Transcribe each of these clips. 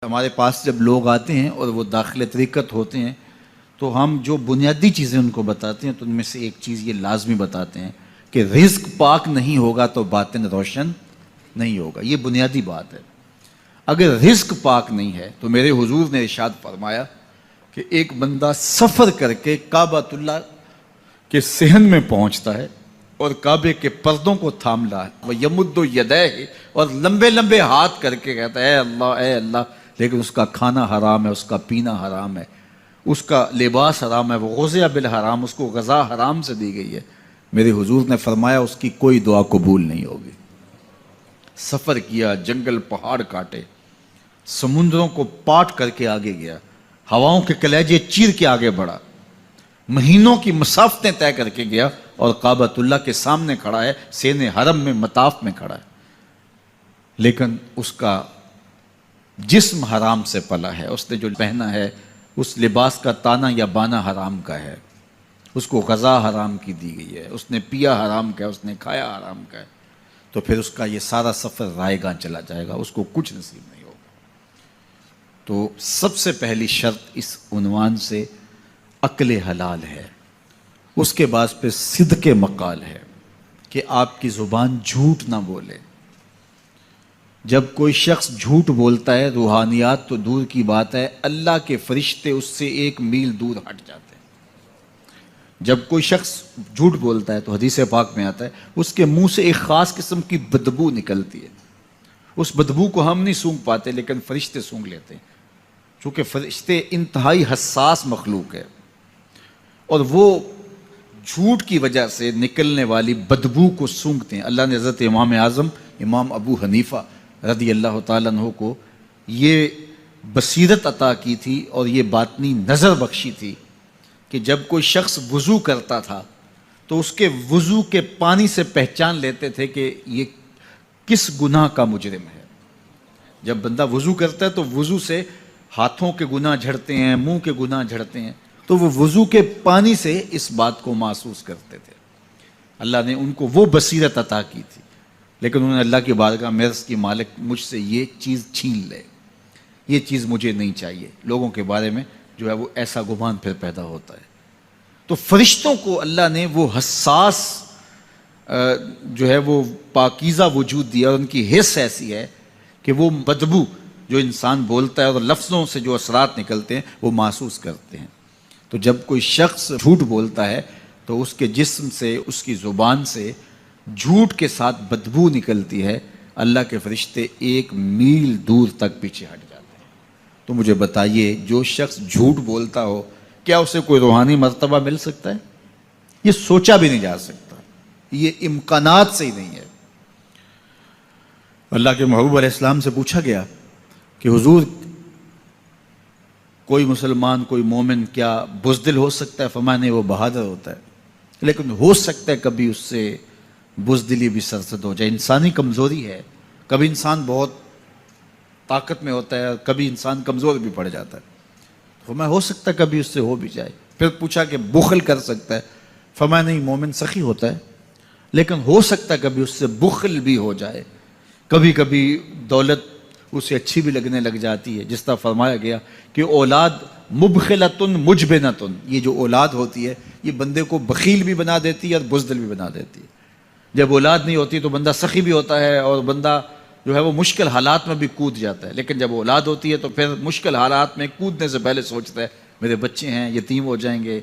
ہمارے پاس جب لوگ آتے ہیں اور وہ داخل طریقت ہوتے ہیں تو ہم جو بنیادی چیزیں ان کو بتاتے ہیں تو ان میں سے ایک چیز یہ لازمی بتاتے ہیں کہ رزق پاک نہیں ہوگا تو باطن روشن نہیں ہوگا. یہ بنیادی بات ہے. اگر رزق پاک نہیں ہے تو میرے حضور نے ارشاد فرمایا کہ ایک بندہ سفر کر کے کعبۃ اللہ کے صحن میں پہنچتا ہے اور کعبے کے پردوں کو تھام رہا ہے وہ یمد یدیہ اور لمبے لمبے ہاتھ کر کے کہتا ہے اے اللہ, لیکن اس کا کھانا حرام ہے, اس کا پینا حرام ہے, اس کا لباس حرام ہے, وہ غزیہ بالحرام, اس کو غذا حرام سے دی گئی ہے. میرے حضور نے فرمایا اس کی کوئی دعا قبول نہیں ہوگی. سفر کیا, جنگل پہاڑ کاٹے, سمندروں کو پاٹ کر کے آگے گیا, ہواؤں کے کلیجے چیر کے آگے بڑھا, مہینوں کی مسافتیں طے کر کے گیا اور کعبۃ اللہ کے سامنے کھڑا ہے, سین حرم میں مطاف میں کھڑا ہے, لیکن اس کا جسم حرام سے پلا ہے. اس نے جو پہنا ہے اس لباس کا تانا یا بانا حرام کا ہے, اس کو غذا حرام کی دی گئی ہے, اس نے پیا حرام کا ہے, اس نے کھایا حرام کا ہے, تو پھر اس کا یہ سارا سفر رائے گاں چلا جائے گا, اس کو کچھ نصیب نہیں ہوگا. تو سب سے پہلی شرط اس عنوان سے عقل حلال ہے. اس کے بعد پھر صدق مقال ہے کہ آپ کی زبان جھوٹ نہ بولے. جب کوئی شخص جھوٹ بولتا ہے روحانیات تو دور کی بات ہے, اللہ کے فرشتے اس سے 1 میل دور ہٹ جاتے ہیں. جب کوئی شخص جھوٹ بولتا ہے تو حدیث پاک میں آتا ہے اس کے منہ سے ایک خاص قسم کی بدبو نکلتی ہے. اس بدبو کو ہم نہیں سونگھ پاتے لیکن فرشتے سونگھ لیتے ہیں, چونکہ فرشتے انتہائی حساس مخلوق ہے اور وہ جھوٹ کی وجہ سے نکلنے والی بدبو کو سونگھتے ہیں. اللہ نے حضرت امام اعظم امام ابو حنیفہ رضی اللہ تعالیٰ عنہ کو یہ بصیرت عطا کی تھی اور یہ باطنی نظر بخشی تھی کہ جب کوئی شخص وضو کرتا تھا تو اس کے وضو کے پانی سے پہچان لیتے تھے کہ یہ کس گناہ کا مجرم ہے. جب بندہ وضو کرتا ہے تو وضو سے ہاتھوں کے گناہ جھڑتے ہیں, منہ کے گناہ جھڑتے ہیں, تو وہ وضو کے پانی سے اس بات کو محسوس کرتے تھے. اللہ نے ان کو وہ بصیرت عطا کی تھی, لیکن انہوں نے اللہ کی بارگاہ میں عرض کی مالک مجھ سے یہ چیز چھین لے, یہ چیز مجھے نہیں چاہیے. لوگوں کے بارے میں جو ہے وہ ایسا گمان پھر پیدا ہوتا ہے. تو فرشتوں کو اللہ نے وہ حساس جو ہے وہ پاکیزہ وجود دیا, اور ان کی حس ایسی ہے کہ وہ بدبو جو انسان بولتا ہے اور لفظوں سے جو اثرات نکلتے ہیں وہ محسوس کرتے ہیں. تو جب کوئی شخص جھوٹ بولتا ہے تو اس کے جسم سے, اس کی زبان سے جھوٹ کے ساتھ بدبو نکلتی ہے. اللہ کے فرشتے 1 میل دور تک پیچھے ہٹ جاتے ہیں. تو مجھے بتائیے جو شخص جھوٹ بولتا ہو کیا اسے کوئی روحانی مرتبہ مل سکتا ہے؟ یہ سوچا بھی نہیں جا سکتا, یہ امکانات سے ہی نہیں ہے. اللہ کے محبوب علیہ السلام سے پوچھا گیا کہ حضور کوئی مسلمان کوئی مومن کیا بزدل ہو سکتا ہے؟ فرمایا نہیں, وہ بہادر ہوتا ہے, لیکن ہو سکتا ہے کبھی اس سے بزدلی بھی سرزد ہو جائے. انسانی کمزوری ہے, کبھی انسان بہت طاقت میں ہوتا ہے اور کبھی انسان کمزور بھی پڑ جاتا ہے. فرمایا ہو سکتا ہے کبھی اس سے ہو بھی جائے. پھر پوچھا کہ بخل کر سکتا ہے؟ فرمایا نہیں, مومن سخی ہوتا ہے لیکن ہو سکتا ہے کبھی اس سے بخل بھی ہو جائے. کبھی کبھی دولت اسے اچھی بھی لگنے لگ جاتی ہے, جس طرح فرمایا گیا کہ اولاد مبخلتن مجبنتن, یہ جو اولاد ہوتی ہے یہ بندے کو بخیل بھی بنا دیتی ہے اور بزدل بھی بنا دیتی ہے. جب اولاد نہیں ہوتی تو بندہ سخی بھی ہوتا ہے اور بندہ جو ہے وہ مشکل حالات میں بھی کود جاتا ہے, لیکن جب اولاد ہوتی ہے تو پھر مشکل حالات میں کودنے سے پہلے سوچتا ہے میرے بچے ہیں یتیم ہو جائیں گے.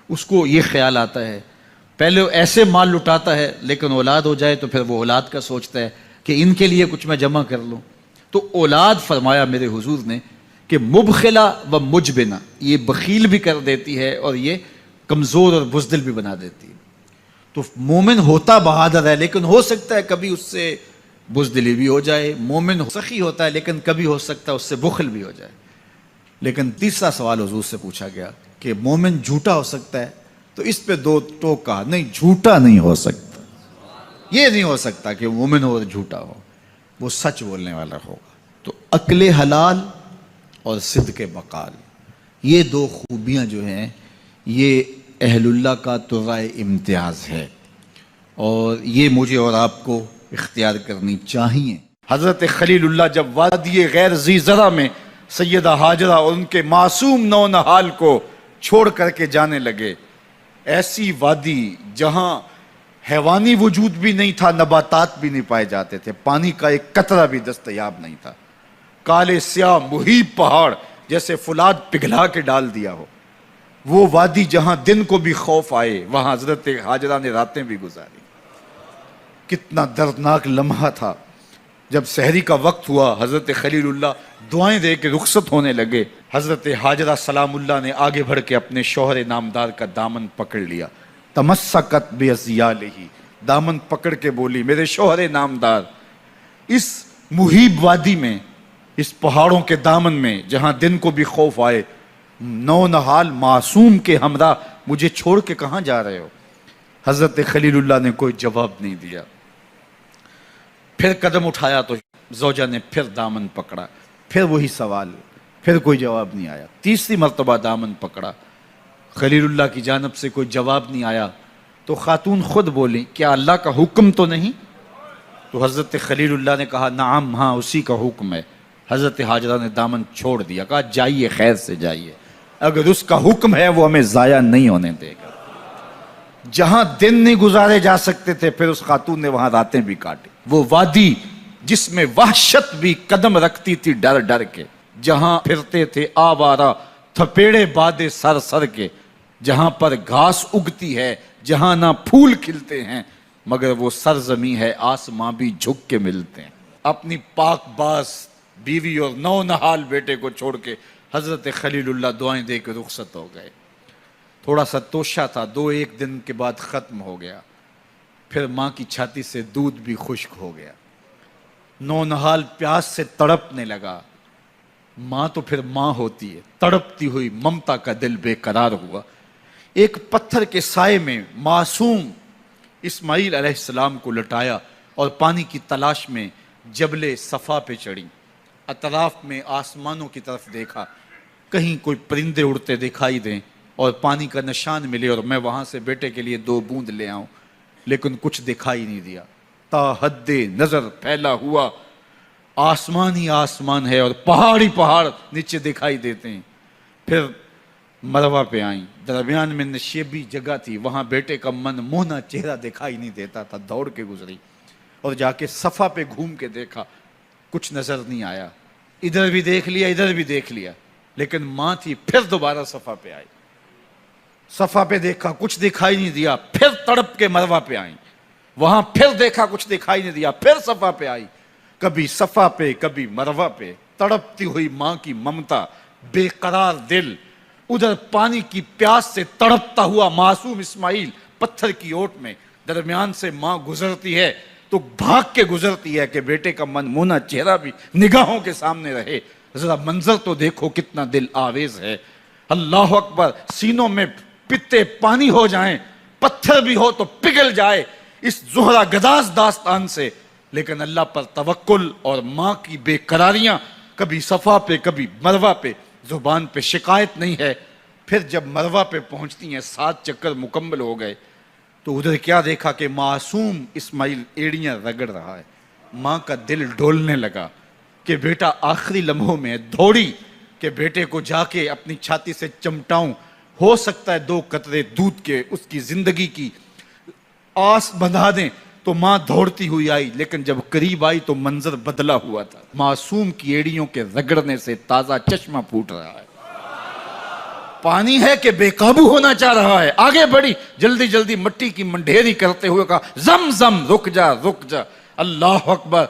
اس کو یہ خیال آتا ہے, پہلے ایسے مال لٹاتا ہے لیکن اولاد ہو جائے تو پھر وہ اولاد کا سوچتا ہے کہ ان کے لیے کچھ میں جمع کر لوں. تو اولاد فرمایا میرے حضور نے کہ مبخلہ و مجبنہ, یہ بخیل بھی کر دیتی ہے اور یہ کمزور اور بزدل بھی بنا دیتی ہے. تو مومن ہوتا بہادر ہے لیکن ہو سکتا ہے کبھی اس سے بزدلی بھی ہو جائے. مومن سخی ہوتا ہے لیکن کبھی ہو سکتا ہے اس سے بخل بھی ہو جائے. لیکن تیسرا سوال حضور سے پوچھا گیا کہ مومن جھوٹا ہو سکتا ہے؟ تو اس پہ 2 ٹوک کہا, نہیں جھوٹا نہیں ہو سکتا. یہ نہیں ہو سکتا کہ مومن ہو اور جھوٹا ہو, وہ سچ بولنے والا ہوگا. تو عقل حلال اور صدق مقال, یہ 2 خوبیاں جو ہیں یہ اہل اللہ کا ترائے امتیاز ہے, اور یہ مجھے اور آپ کو اختیار کرنی چاہیے. حضرت خلیل اللہ جب وادی غیر ذی زرع میں سیدہ ہاجرہ اور ان کے معصوم نونہال کو چھوڑ کر کے جانے لگے. ایسی وادی جہاں حیوانی وجود بھی نہیں تھا، نباتات بھی نہیں پائے جاتے تھے، پانی کا ایک قطرہ بھی دستیاب نہیں تھا. کالے سیاہ محیط پہاڑ جیسے فولاد پگھلا کے ڈال دیا ہو. وہ وادی جہاں دن کو بھی خوف آئے، وہاں حضرت ہاجرہ نے راتیں بھی گزاری. کتنا دردناک لمحہ تھا. جب سحری کا وقت ہوا، حضرت خلیل اللہ دعائیں دے کے رخصت ہونے لگے. حضرت ہاجرہ سلام اللہ نے آگے بڑھ کے اپنے شوہر نامدار کا دامن پکڑ لیا. تمسکت بِأَزْيَالِهِ، دامن پکڑ کے بولی، میرے شوہر نامدار، اس محیب وادی میں، اس پہاڑوں کے دامن میں جہاں دن کو بھی خوف آئے، نونہال معصوم کے ہمراہ مجھے چھوڑ کے کہاں جا رہے ہو؟ حضرت خلیل اللہ نے کوئی جواب نہیں دیا. پھر قدم اٹھایا تو زوجہ نے پھر دامن پکڑا، پھر وہی سوال، پھر کوئی جواب نہیں آیا. تیسری مرتبہ دامن پکڑا، خلیل اللہ کی جانب سے کوئی جواب نہیں آیا. تو خاتون خود بولی، کیا اللہ کا حکم تو نہیں؟ تو حضرت خلیل اللہ نے کہا، نعم، ہاں اسی کا حکم ہے. حضرت ہاجرہ نے دامن چھوڑ دیا، کہا جائیے، خیر سے جائیے، اگر اس کا حکم ہے وہ ہمیں ضائع نہیں ہونے دے گا. جہاں دن نہیں گزارے جا سکتے تھے، پھر اس خاتون نے وہاں راتیں بھی کاٹی. وہ وادی جس میں وحشت بھی قدم رکھتی تھی ڈر ڈر کے، جہاں پھرتے تھے آوارہ تھپیڑے بادے سر سر کے، جہاں پر گھاس اگتی ہے، جہاں نہ پھول کھلتے ہیں، مگر وہ سرزمین ہے آسماں بھی جھک کے ملتے ہیں. اپنی پاک باز بیوی اور نونہال بیٹے کو چھوڑ کے حضرت خلیل اللہ دعائیں دے کے رخصت ہو گئے. تھوڑا سا توشہ تھا، 2-1 دن کے بعد ختم ہو گیا. پھر ماں کی چھاتی سے دودھ بھی خشک ہو گیا. نونہال پیاس سے تڑپنے لگا. ماں تو پھر ماں ہوتی ہے، تڑپتی ہوئی ممتا کا دل بے قرار ہوا. ایک پتھر کے سائے میں معصوم اسماعیل علیہ السلام کو لٹایا اور پانی کی تلاش میں جبل صفا پہ چڑھی. اطراف میں آسمانوں کی طرف دیکھا، کہیں کوئی پرندے اڑتے دکھائی دیں اور پانی کا نشان ملے اور میں وہاں سے بیٹے کے لیے 2 بوند لے آؤں، لیکن کچھ دکھائی نہیں دیا. تا حد نظر پھیلا ہوا آسمان ہی آسمان ہے اور پہاڑ ہی پہاڑ نیچے دکھائی دیتے ہیں. پھر مروہ پہ آئیں، درمیان میں نشیبی جگہ تھی، وہاں بیٹے کا من موہنا چہرہ دکھائی نہیں دیتا تھا. دوڑ کے گزری اور جا کے صفا پہ گھوم کے دیکھا، کچھ نظر نہیں آیا. ادھر بھی دیکھ لیا، ادھر بھی دیکھ لیا، لیکن ماں تھی. پھر دوبارہ صفا پہ آئی، صفا پہ دیکھا، کچھ دکھائی نہیں دیا. پھر تڑپ کے مروہ پہ آئیں، وہاں پھر دیکھا، کچھ دکھائی نہیں دیا. پھر صفا پہ آئی، کبھی صفا پہ کبھی مروہ پہ. تڑپتی ہوئی ماں کی ممتا، بے قرار دل. ادھر پانی کی پیاس سے تڑپتا ہوا معصوم اسماعیل پتھر کی اوٹ میں. درمیان سے ماں گزرتی ہے تو بھاگ کے گزرتی ہے کہ بیٹے کا من مونا چہرہ بھی نگاہوں کے سامنے رہے. ذرا منظر تو دیکھو کتنا دل آویز ہے. اللہ اکبر، سینوں میں پتے پانی ہو جائیں، پتھر بھی ہو تو پگھل جائے اس زہرہ گداز داستان سے. لیکن اللہ پر توکل اور ماں کی بے قراریاں، کبھی صفا پہ کبھی مروہ پہ، زبان پہ شکایت نہیں ہے. پھر جب مروہ پہ پہنچتی ہیں، 7 چکر مکمل ہو گئے، تو ادھر کیا دیکھا کہ معصوم اسماعیل ایڑیاں رگڑ رہا ہے. ماں کا دل ڈولنے لگا کہ بیٹا آخری لمحوں میں. دوڑی کہ بیٹے کو جا کے اپنی چھاتی سے چمٹاؤں، ہو سکتا ہے 2 قطرے دودھ کے اس کی زندگی کی آس بندھا دیں. تو ماں دوڑتی ہوئی آئی، لیکن جب قریب آئی تو منظر بدلا ہوا تھا. معصوم کی ایڑیوں کے رگڑنے سے تازہ چشمہ پھوٹ رہا ہے. پانی ہے کہ بے قابو ہونا چاہ رہا ہے. آگے بڑھی، جلدی جلدی مٹی کی منڈھیری کرتے ہوئے کہا، زم زم، رک جا رک جا. اللہ اکبر.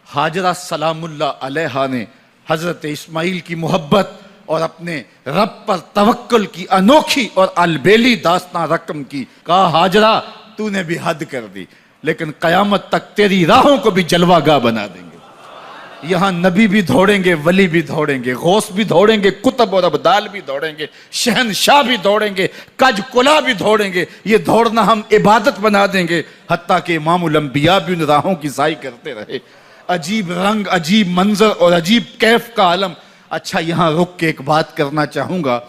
ہاجرہ سلام اللہ علیہا نے حضرت اسماعیل کی محبت اور اپنے رب پر توکل کی انوکھی اور البیلی داستان رقم کی. کہا، ہاجرہ تو نے بھی حد کر دی، لیکن قیامت تک تیری راہوں کو بھی جلوہ گاہ بنا دیں گے. یہاں نبی بھی دوڑیں گے، ولی بھی دوڑیں گے، غوث بھی دوڑیں گے، کتب اور ابدال بھی دوڑیں گے، شہنشاہ بھی دوڑیں گے، کج کلا بھی دوڑیں گے. یہ دوڑنا ہم عبادت بنا دیں گے. حتیٰ کہ امام الانبیاء بھی ان راہوں کی سائی کرتے رہے. عجیب رنگ، عجیب منظر اور عجیب کیف کا عالم. اچھا، یہاں رک کے ایک بات کرنا چاہوں گا،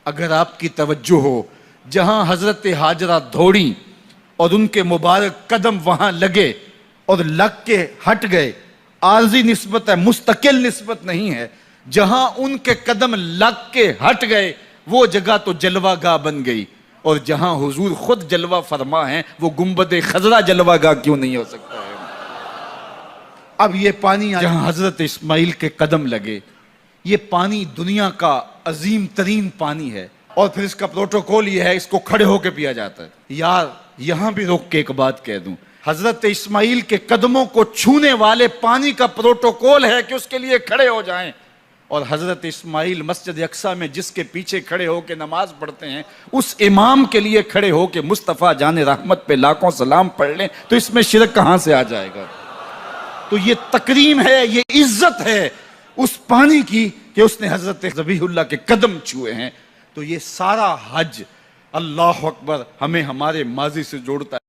اگر آپ کی توجہ ہو. جہاں حضرت ہاجرہ دوڑیں اور ان کے مبارک قدم وہاں لگے اور لگ کے ہٹ گئے، عارضی نسبت ہے، مستقل نسبت نہیں ہے. جہاں ان کے قدم لگ کے ہٹ گئے وہ جگہ تو جلوہ گاہ بن گئی، اور جہاں حضور خود جلوہ فرما ہیں وہ گنبد خضرا جلوہ گاہ کیوں نہیں ہو سکتا ہے؟ اب یہ پانی جہاں حضرت اسماعیل کے قدم لگے، یہ پانی دنیا کا عظیم ترین پانی ہے، اور پھر اس کا پروٹوکول یہ ہے، اس کو کھڑے ہو کے پیا جاتا ہے۔ یار یہاں بھی روک کے ایک بات کہہ دوں، حضرت اسماعیل کے قدموں کو چھونے والے پانی کا پروٹوکول ہے کہ اس کے لیے کھڑے ہو جائیں، اور حضرت اسماعیل مسجد اقصی میں جس کے پیچھے کھڑے ہو کے نماز پڑھتے ہیں، اس امام کے لیے کھڑے ہو کے مصطفیٰ جان رحمت پہ لاکھوں سلام پڑھ لیں تو اس میں شرک کہاں سے آ جائے گا؟ تو یہ تکریم ہے، یہ عزت ہے اس پانی کی کہ اس نے حضرت ذبیح اللہ کے قدم چھوئے ہیں۔ تو یہ سارا حج، اللہ اکبر، ہمیں ہمارے ماضی سے جوڑتا ہے۔